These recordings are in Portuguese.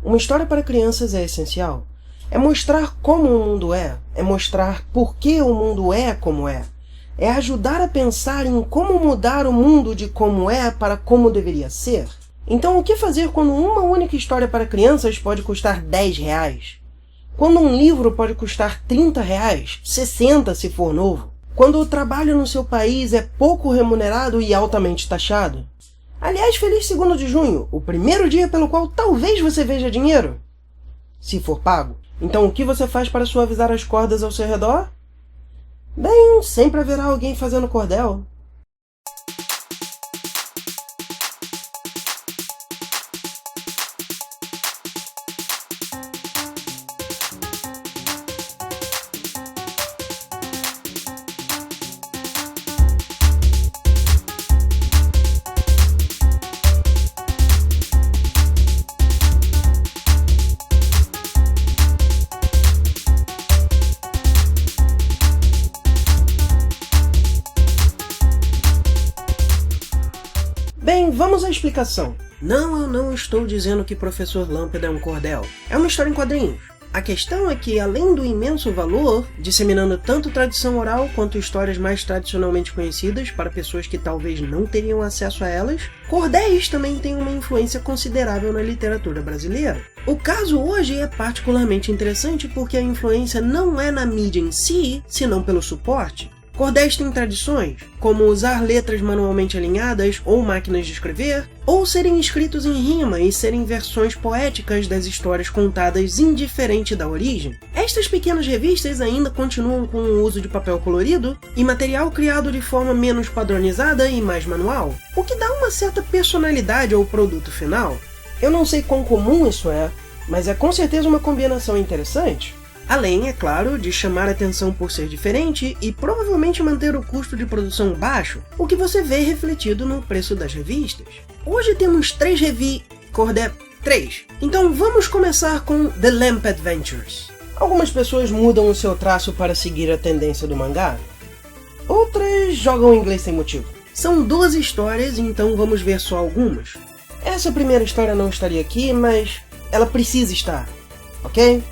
Uma história para crianças é essencial. É mostrar como o mundo é mostrar por que o mundo é como é. É ajudar a pensar em como mudar o mundo de como é para como deveria ser. Então, o que fazer quando uma única história para crianças pode custar R$10? Quando um livro pode custar R$30, 60 se for novo? Quando o trabalho no seu país é pouco remunerado e altamente taxado? Aliás, feliz 2º de junho, o primeiro dia pelo qual talvez você veja dinheiro. Se for pago. Então o que você faz para suavizar as cordas ao seu redor? Bem, sempre haverá alguém fazendo cordel. Bem, vamos à explicação. Não, eu não estou dizendo que Professor Lâmpada é um cordel. É uma história em quadrinhos. A questão é que, além do imenso valor, disseminando tanto tradição oral quanto histórias mais tradicionalmente conhecidas para pessoas que talvez não teriam acesso a elas, cordéis também têm uma influência considerável na literatura brasileira. O caso hoje é particularmente interessante porque a influência não é na mídia em si, senão pelo suporte. Cordéis têm tradições, como usar letras manualmente alinhadas ou máquinas de escrever, ou serem escritos em rima e serem versões poéticas das histórias contadas indiferente da origem. Estas pequenas revistas ainda continuam com o uso de papel colorido e material criado de forma menos padronizada e mais manual, o que dá uma certa personalidade ao produto final. Eu não sei quão comum isso é, mas é com certeza uma combinação interessante. Além, é claro, de chamar a atenção por ser diferente e provavelmente manter o custo de produção baixo, o que você vê refletido no preço das revistas. Hoje temos 3 cordéis. Então vamos começar com The Lamp Adventures. Algumas pessoas mudam o seu traço para seguir a tendência do mangá. Outras jogam inglês sem motivo. São 12 histórias, então vamos ver só algumas. Essa primeira história não estaria aqui, mas ela precisa estar, ok?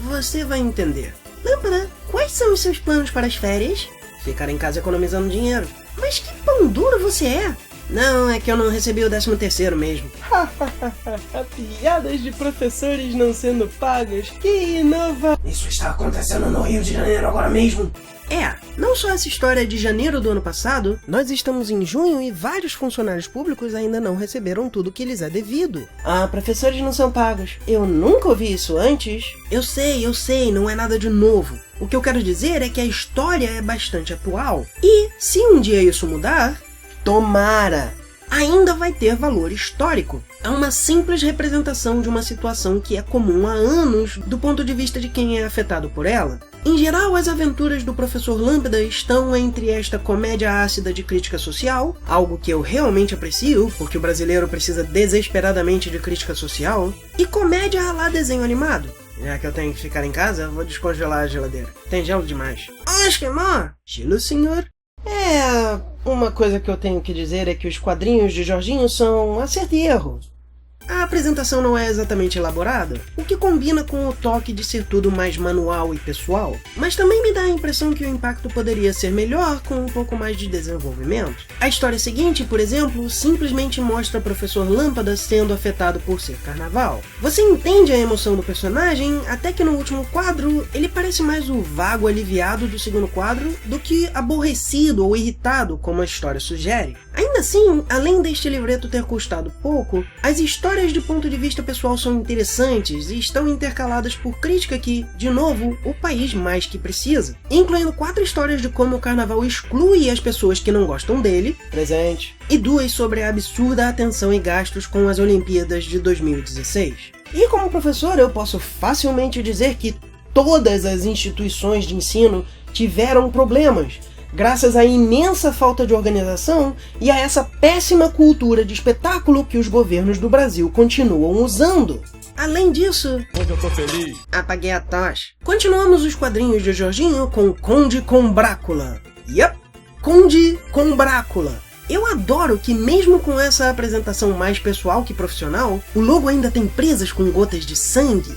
Você vai entender. Lâmpada, quais são os seus planos para as férias? Ficar em casa economizando dinheiro. Mas que pão duro você é! Não, é que eu não recebi o 13º mesmo. Piadas de professores não sendo pagas. Que inova... Isso está acontecendo no Rio de Janeiro agora mesmo. Não só essa história é de janeiro do ano passado, nós estamos em junho e vários funcionários públicos ainda não receberam tudo que lhes é devido. Professores não são pagos. Eu nunca ouvi isso antes. Eu sei, não é nada de novo. O que eu quero dizer é que a história é bastante atual. E, se um dia isso mudar, tomara! Ainda vai ter valor histórico. É uma simples representação de uma situação que é comum há anos do ponto de vista de quem é afetado por ela. Em geral, as aventuras do Professor Lâmpada estão entre esta comédia ácida de crítica social, algo que eu realmente aprecio, porque o brasileiro precisa desesperadamente de crítica social, e comédia à la desenho animado. Já que eu tenho que ficar em casa, eu vou descongelar a geladeira. Tem gelo demais. Esquimó! Gelo, senhor? Uma coisa que eu tenho que dizer é que os quadrinhos de Jorginho são acerto e erro. A apresentação não é exatamente elaborada, o que combina com o toque de ser tudo mais manual e pessoal, mas também me dá a impressão que o impacto poderia ser melhor com um pouco mais de desenvolvimento. A história seguinte, por exemplo, simplesmente mostra o Professor Lâmpada sendo afetado por ser carnaval. Você entende a emoção do personagem, até que no último quadro ele parece mais o vago aliviado do segundo quadro do que aborrecido ou irritado, como a história sugere. Ainda assim, além deste livreto ter custado pouco, as histórias de ponto de vista pessoal são interessantes e estão intercaladas por crítica que, de novo, o país mais que precisa, incluindo 4 histórias de como o carnaval exclui as pessoas que não gostam dele, presente, e 2 sobre a absurda atenção e gastos com as Olimpíadas de 2016. E como professor, eu posso facilmente dizer que todas as instituições de ensino tiveram problemas, graças à imensa falta de organização e a essa péssima cultura de espetáculo que os governos do Brasil continuam usando. Além disso... Hoje eu tô feliz. Apaguei a tocha. Continuamos os quadrinhos de Jorginho com Conde com Brácula. Conde com Brácula. Eu adoro que mesmo com essa apresentação mais pessoal que profissional, o logo ainda tem presas com gotas de sangue.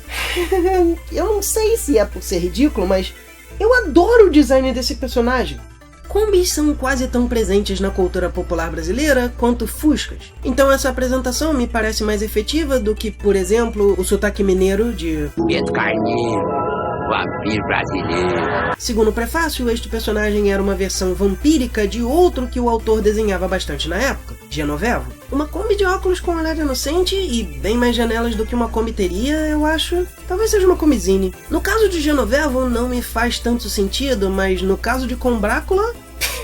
Eu não sei se é por ser ridículo, mas eu adoro o design desse personagem. Kombis são quase tão presentes na cultura popular brasileira quanto fuscas. Então essa apresentação me parece mais efetiva do que, por exemplo, o sotaque mineiro de Beto Carneiro, vampiro brasileiro. Segundo o prefácio, este personagem era uma versão vampírica de outro que o autor desenhava bastante na época, Genovevo. Uma Kombi de óculos com olhar inocente e bem mais janelas do que uma Kombi teria, eu acho. Talvez seja uma Kombizine. No caso de Genovevo não me faz tanto sentido, mas no caso de Combrácula,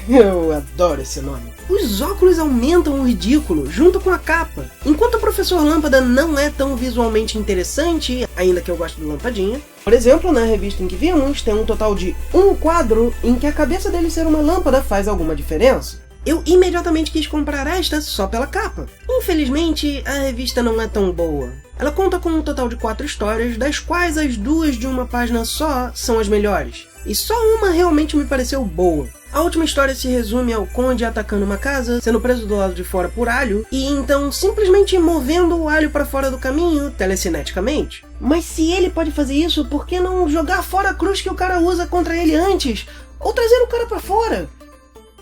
eu adoro esse nome. Os óculos aumentam o ridículo, junto com a capa. Enquanto o Professor Lâmpada não é tão visualmente interessante, ainda que eu goste do Lampadinha. Por exemplo, na revista em que vimos, tem um total de um quadro em que a cabeça dele ser uma lâmpada faz alguma diferença. Eu imediatamente quis comprar esta só pela capa. Infelizmente, a revista não é tão boa. Ela conta com um total de 4 histórias, das quais as 2 de uma página só são as melhores. E só uma realmente me pareceu boa. A última história se resume ao conde atacando uma casa, sendo preso do lado de fora por alho, e então simplesmente movendo o alho para fora do caminho, telecineticamente. Mas se ele pode fazer isso, por que não jogar fora a cruz que o cara usa contra ele antes? Ou trazer o cara para fora?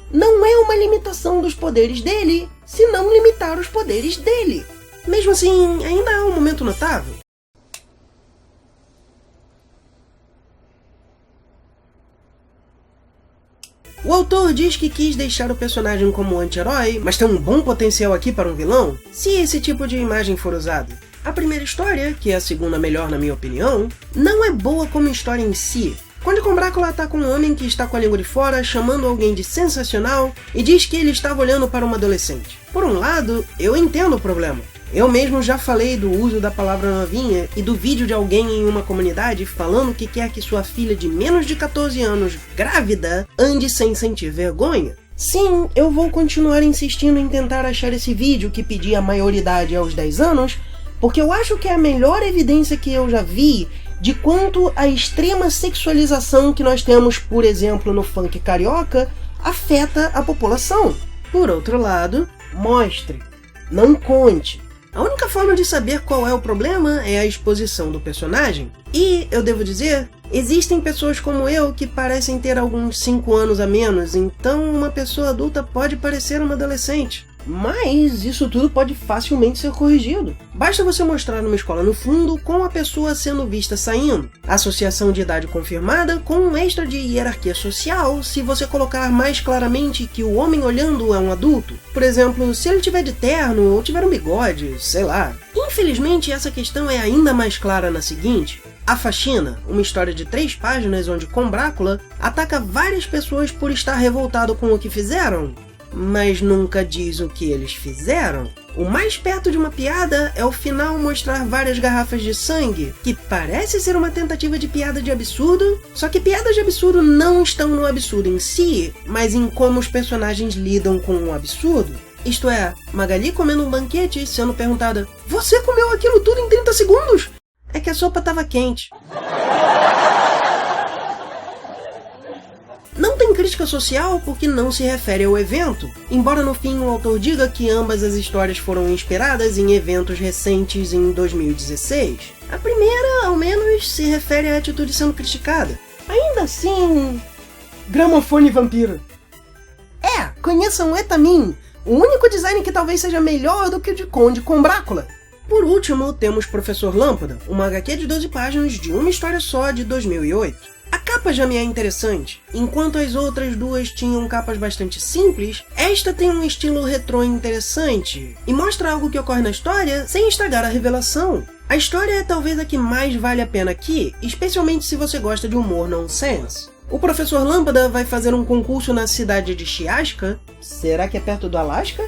Não é uma limitação dos poderes dele, se não limitar os poderes dele. Mesmo assim, ainda é um momento notável. O autor diz que quis deixar o personagem como anti-herói, mas tem um bom potencial aqui para um vilão, se esse tipo de imagem for usado. A primeira história, que é a segunda melhor na minha opinião, não é boa como história em si. Conde Combrácula ataca um homem que está com a língua de fora, chamando alguém de sensacional, e diz que ele estava olhando para uma adolescente. Por um lado, eu entendo o problema. Eu mesmo já falei do uso da palavra novinha e do vídeo de alguém em uma comunidade falando que quer que sua filha de menos de 14 anos, grávida, ande sem sentir vergonha. Sim, eu vou continuar insistindo em tentar achar esse vídeo que pedia maioridade aos 10 anos, porque eu acho que é a melhor evidência que eu já vi de quanto a extrema sexualização que nós temos, por exemplo, no funk carioca, afeta a população. Por outro lado, mostre, não conte. A única forma de saber qual é o problema é a exposição do personagem. E, eu devo dizer, existem pessoas como eu que parecem ter alguns 5 anos a menos, então uma pessoa adulta pode parecer uma adolescente. Mas isso tudo pode facilmente ser corrigido. Basta você mostrar uma escola no fundo com a pessoa sendo vista saindo. Associação de idade confirmada com um extra de hierarquia social se você colocar mais claramente que o homem olhando é um adulto. Por exemplo, se ele tiver de terno ou tiver um bigode, sei lá. Infelizmente, essa questão é ainda mais clara na seguinte. A Faxina, uma história de 3 páginas onde Combrácula ataca várias pessoas por estar revoltado com o que fizeram, mas nunca diz o que eles fizeram. O mais perto de uma piada é o final mostrar várias garrafas de sangue, que parece ser uma tentativa de piada de absurdo, só que piadas de absurdo não estão no absurdo em si, mas em como os personagens lidam com o absurdo. Isto é, Magali comendo um banquete sendo perguntada: "Você comeu aquilo tudo em 30 segundos?" É que a sopa estava quente. Não tem crítica social porque não se refere ao evento, embora no fim o autor diga que ambas as histórias foram inspiradas em eventos recentes em 2016. A primeira, ao menos, se refere à atitude sendo criticada. Ainda assim... Gramofone vampiro. Conheçam o Etamin, o único design que talvez seja melhor do que o de Conde Combrácula. Por último, temos Professor Lâmpada, uma HQ de 12 páginas de uma história só de 2008. A capa já me é interessante. Enquanto as outras duas tinham capas bastante simples, esta tem um estilo retrô interessante e mostra algo que ocorre na história sem estragar a revelação. A história é talvez a que mais vale a pena aqui, especialmente se você gosta de humor nonsense. O Professor Lâmpada vai fazer um concurso na cidade de Chiasca. Será que é perto do Alasca?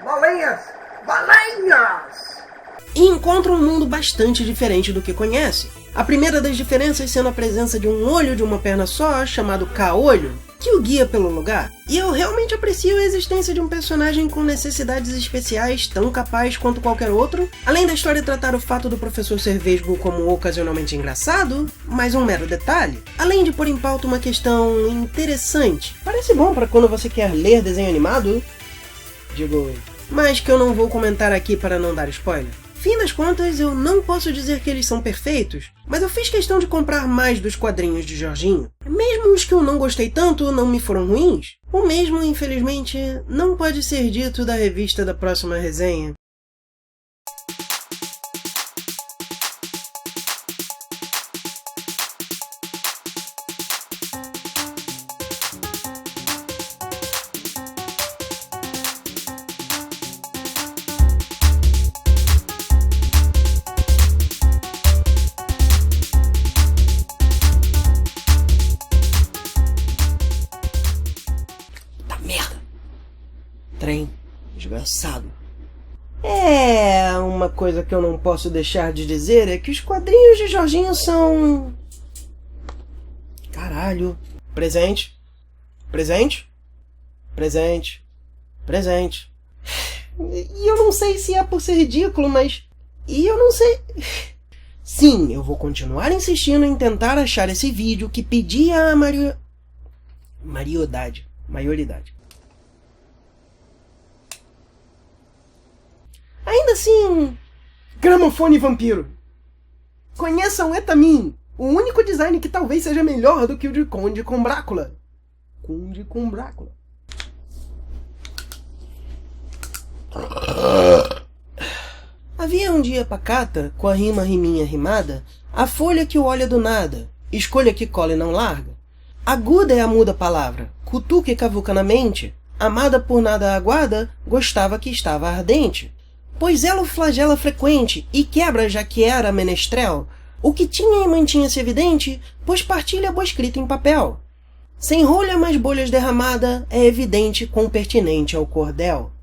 Baleias! Baleias! E encontra um mundo bastante diferente do que conhece. A primeira das diferenças sendo a presença de um olho de uma perna só, chamado Caolho, que o guia pelo lugar. E eu realmente aprecio a existência de um personagem com necessidades especiais tão capaz quanto qualquer outro, além da história tratar o fato do professor ser vesgo como ocasionalmente engraçado, mais um mero detalhe, além de pôr em pauta uma questão interessante. Parece bom para quando você quer ler desenho animado, digo eu, mas que eu não vou comentar aqui para não dar spoiler. Fim das contas, eu não posso dizer que eles são perfeitos, mas eu fiz questão de comprar mais dos quadrinhos de Jorginho. Mesmo os que eu não gostei tanto não me foram ruins. O mesmo, infelizmente, não pode ser dito da revista da próxima resenha. Trem desgraçado. Uma coisa que eu não posso deixar de dizer é que os quadrinhos de Jorginho são... Caralho. Presente. Presente. Presente. Presente. E eu não sei se é por ser ridículo, mas... E eu não sei... Sim, eu vou continuar insistindo em tentar achar esse vídeo que pedia a maioridade. Ainda assim, Gramofone Vampiro. Conheçam Etamin, o único design que talvez seja melhor do que o de Conde com Drácula. Conde com Drácula. Havia um dia pacata, com a riminha rimada, a folha que o olha do nada, escolha que cola e não larga. Aguda é a muda palavra, cutuca e cavuca na mente, amada por nada aguada, gostava que estava ardente. Pois ela o flagela frequente, e quebra já que era menestrel, o que tinha e mantinha-se evidente, pois partilha boa escrita em papel. Sem rolha mais bolhas derramada, é evidente quão pertinente é o cordel.